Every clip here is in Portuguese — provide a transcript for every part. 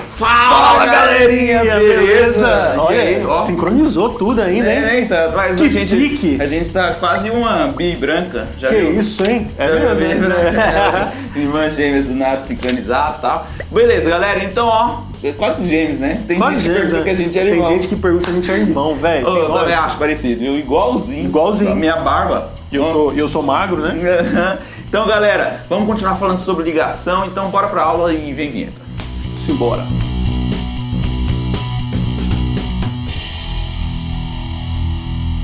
Fala, galerinha, beleza? Olha aí, ó. Sincronizou tudo ainda, hein? Então, mas que pique. A gente tá quase uma bi branca. Já que viu? Isso, hein? É mesmo, né? Irmãs gêmeas do nada sincronizado e tal. Beleza, galera, então, ó, quase gêmeos, né? Tem quase gente que pergunta que a gente era irmão. Tem gente que pergunta se a gente é irmão, velho. Eu também acho parecido, igualzinho. Igualzinho. A minha barba. Eu sou magro, né? Então, galera, vamos continuar falando sobre ligação, então bora pra aula e vem vinheta. Simbora.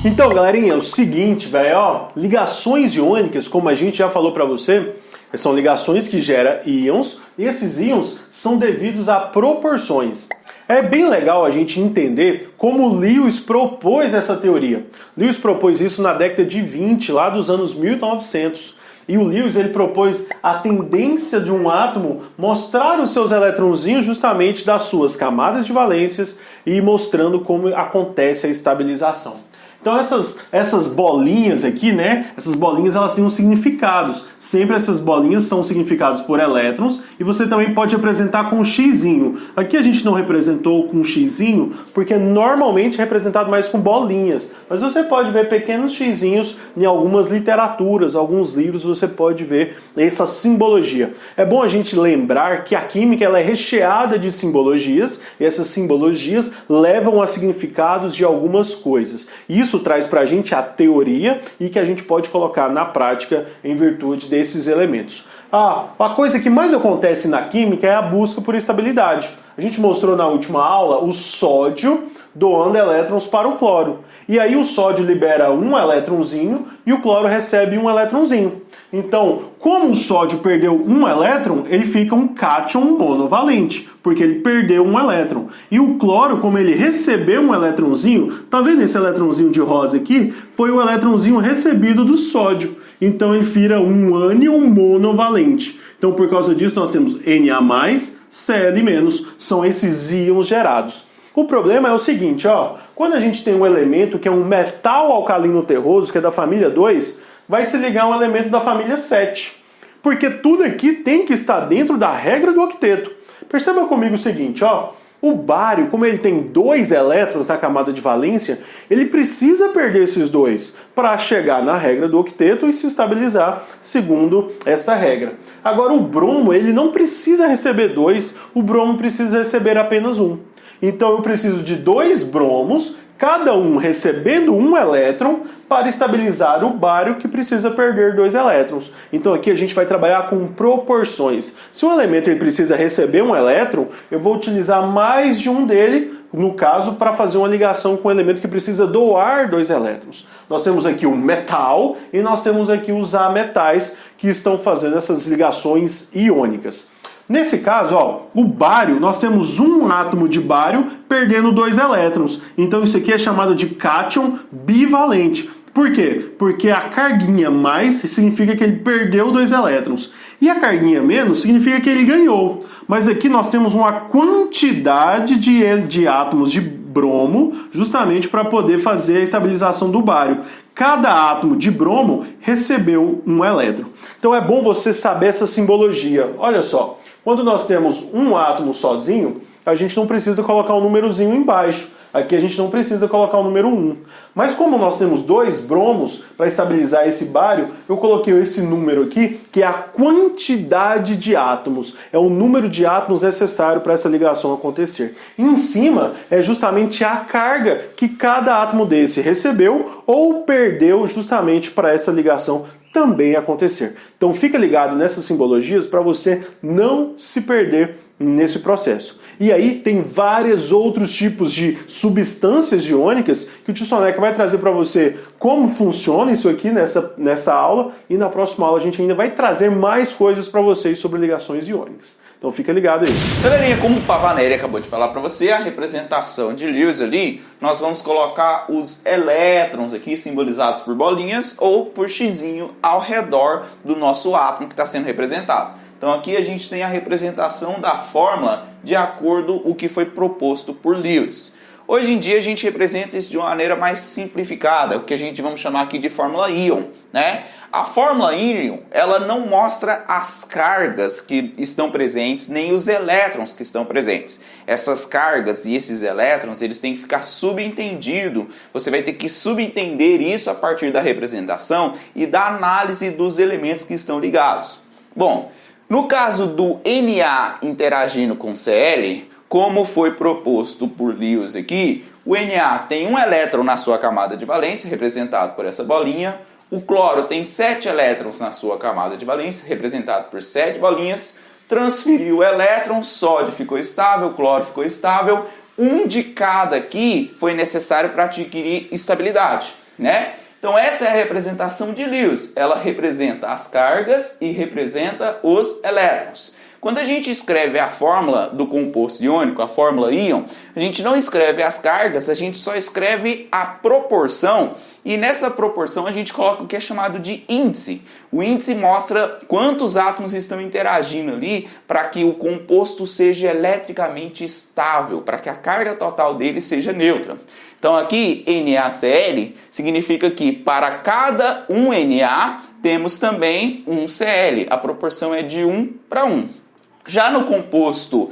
Então, galerinha, é o seguinte, velho, ó, ligações iônicas, como a gente já falou pra você, são ligações que geram íons, e esses íons são devidos a proporções. É bem legal a gente entender como Lewis propôs essa teoria. Lewis propôs isso na década de 20, lá dos anos 1900. E o Lewis ele propôs a tendência de um átomo mostrar os seus eletrõezinhos justamente das suas camadas de valências e mostrando como acontece a estabilização. Então essas bolinhas aqui, né? Essas bolinhas elas têm uns significados. Sempre essas bolinhas são significados por elétrons e você também pode representar com um xizinho. Aqui a gente não representou com um xizinho porque normalmente é representado mais com bolinhas. Mas você pode ver pequenos xizinhos em algumas literaturas, alguns livros você pode ver essa simbologia. É bom a gente lembrar que a química ela é recheada de simbologias e essas simbologias levam a significados de algumas coisas. Isso traz pra gente a teoria e que a gente pode colocar na prática em virtude desses elementos. A coisa que mais acontece na química é a busca por estabilidade. A gente mostrou na última aula o sódio doando elétrons para o cloro. E aí o sódio libera um elétronzinho e o cloro recebe um elétronzinho. Então, como o sódio perdeu um elétron, ele fica um cátion monovalente, porque ele perdeu um elétron. E o cloro, como ele recebeu um elétronzinho, tá vendo esse elétronzinho de rosa aqui? Foi o elétronzinho recebido do sódio. Então ele vira um ânion monovalente. Então por causa disso nós temos Na+, Cl-, são esses íons gerados. O problema é o seguinte, ó, quando a gente tem um elemento que é um metal alcalino terroso, que é da família 2, vai se ligar a um elemento da família 7. Porque tudo aqui tem que estar dentro da regra do octeto. Perceba comigo o seguinte, ó, o bário, como ele tem 2 elétrons na camada de valência, ele precisa perder esses 2 para chegar na regra do octeto e se estabilizar segundo essa regra. Agora o bromo, ele não precisa receber 2, o bromo precisa receber apenas 1. Então eu preciso de 2 bromos, cada um recebendo 1 elétron, para estabilizar o bário que precisa perder 2 elétrons. Então aqui a gente vai trabalhar com proporções. Se um elemento ele precisa receber 1 elétron, eu vou utilizar mais de um dele, no caso, para fazer uma ligação com um elemento que precisa doar 2 elétrons. Nós temos aqui o metal e nós temos aqui os ametais que estão fazendo essas ligações iônicas. Nesse caso, ó, o bário, nós temos um átomo de bário perdendo 2 elétrons. Então isso aqui é chamado de cátion bivalente. Por quê? Porque a carguinha mais significa que ele perdeu 2 elétrons. E a carguinha menos significa que ele ganhou. Mas aqui nós temos uma quantidade de átomos de bromo justamente para poder fazer a estabilização do bário. Cada átomo de bromo recebeu 1 elétron. Então é bom você saber essa simbologia. Olha só, quando nós temos um átomo sozinho, a gente não precisa colocar um númerozinho embaixo. Aqui a gente não precisa colocar o número 1. Mas como nós temos 2 bromos para estabilizar esse bário, eu coloquei esse número aqui, que é a quantidade de átomos. É o número de átomos necessário para essa ligação acontecer. E em cima é justamente a carga que cada átomo desse recebeu ou perdeu justamente para essa ligação também acontecer. Então fica ligado nessas simbologias para você não se perder nesse processo. E aí tem vários outros tipos de substâncias iônicas que o tio Soneca vai trazer para você como funciona isso aqui nessa aula, e na próxima aula a gente ainda vai trazer mais coisas para vocês sobre ligações iônicas. Então fica ligado aí. Galerinha, como o Pavanelli acabou de falar para você, a representação de Lewis ali, nós vamos colocar os elétrons aqui simbolizados por bolinhas ou por xizinho ao redor do nosso átomo que está sendo representado. Então aqui a gente tem a representação da fórmula de acordo com o que foi proposto por Lewis. Hoje em dia a gente representa isso de uma maneira mais simplificada, o que a gente vamos chamar aqui de fórmula íon, né? A fórmula íon, ela não mostra as cargas que estão presentes, nem os elétrons que estão presentes. Essas cargas e esses elétrons, eles têm que ficar subentendidos. Você vai ter que subentender isso a partir da representação e da análise dos elementos que estão ligados. Bom, no caso do Na interagindo com Cl, como foi proposto por Lewis aqui, o Na tem um elétron na sua camada de valência, representado por essa bolinha. O cloro tem 7 elétrons na sua camada de valência, representado por 7 bolinhas. Transferiu o elétron, sódio ficou estável, cloro ficou estável. Um de cada aqui foi necessário para adquirir estabilidade, né? Então essa é a representação de Lewis. Ela representa as cargas e representa os elétrons. Quando a gente escreve a fórmula do composto iônico, a fórmula íon, a gente não escreve as cargas, a gente só escreve a proporção. E nessa proporção a gente coloca o que é chamado de índice. O índice mostra quantos átomos estão interagindo ali para que o composto seja eletricamente estável, para que a carga total dele seja neutra. Então aqui, NaCl significa que para cada um Na temos também um Cl. A proporção é de 1 para 1. Já no composto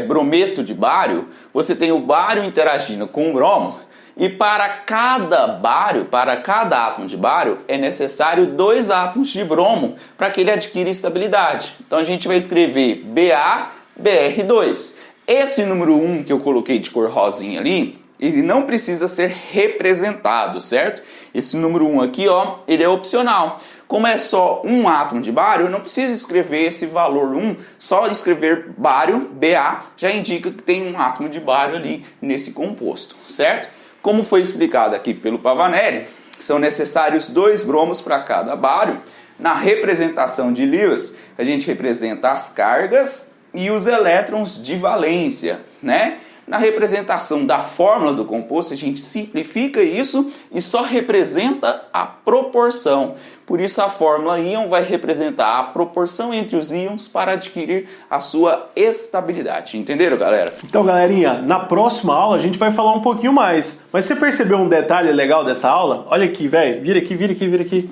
brometo de bário, você tem o bário interagindo com o bromo, e para cada bário, para cada átomo de bário, é necessário 2 átomos de bromo para que ele adquira estabilidade. Então a gente vai escrever BaBr2. Esse número 1 que eu coloquei de cor rosinha ali, ele não precisa ser representado, certo? Esse número 1 aqui, ó, ele é opcional. Como é só um átomo de bário, eu não preciso escrever esse valor 1, só escrever bário, Ba, já indica que tem um átomo de bário ali nesse composto, certo? Como foi explicado aqui pelo Pavanelli, são necessários 2 bromos para cada bário. Na representação de Lewis, a gente representa as cargas e os elétrons de valência, né? Na representação da fórmula do composto, a gente simplifica isso e só representa a proporção. Por isso a fórmula íon vai representar a proporção entre os íons para adquirir a sua estabilidade. Entenderam, galera? Então, galerinha, na próxima aula a gente vai falar um pouquinho mais. Mas você percebeu um detalhe legal dessa aula? Olha aqui, velho. Vira aqui, vira aqui, vira aqui.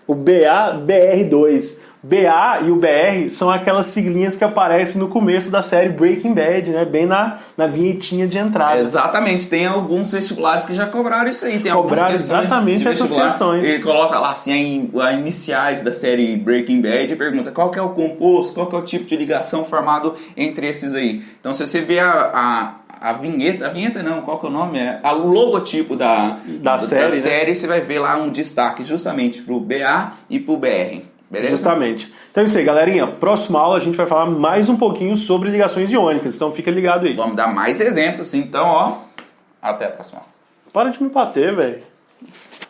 O BaBr2. BA e o BR são aquelas siglinhas que aparecem no começo da série Breaking Bad, né? Bem na vinhetinha de entrada. Exatamente, tem alguns vestibulares que já cobraram isso aí. Tem cobraram exatamente essas questões. Ele coloca lá assim, as iniciais da série Breaking Bad e pergunta qual que é o composto, qual que é o tipo de ligação formado entre esses aí. Então se você vê a vinheta não, qual que é o nome? O logotipo da série, né? Você vai ver lá um destaque justamente pro BA e pro BR. Beleza? Justamente. Então é isso aí, galerinha. Próxima aula a gente vai falar mais um pouquinho sobre ligações iônicas. Então fica ligado aí. Vamos dar mais exemplos. Então, ó, até a próxima aula. Para de me bater, velho.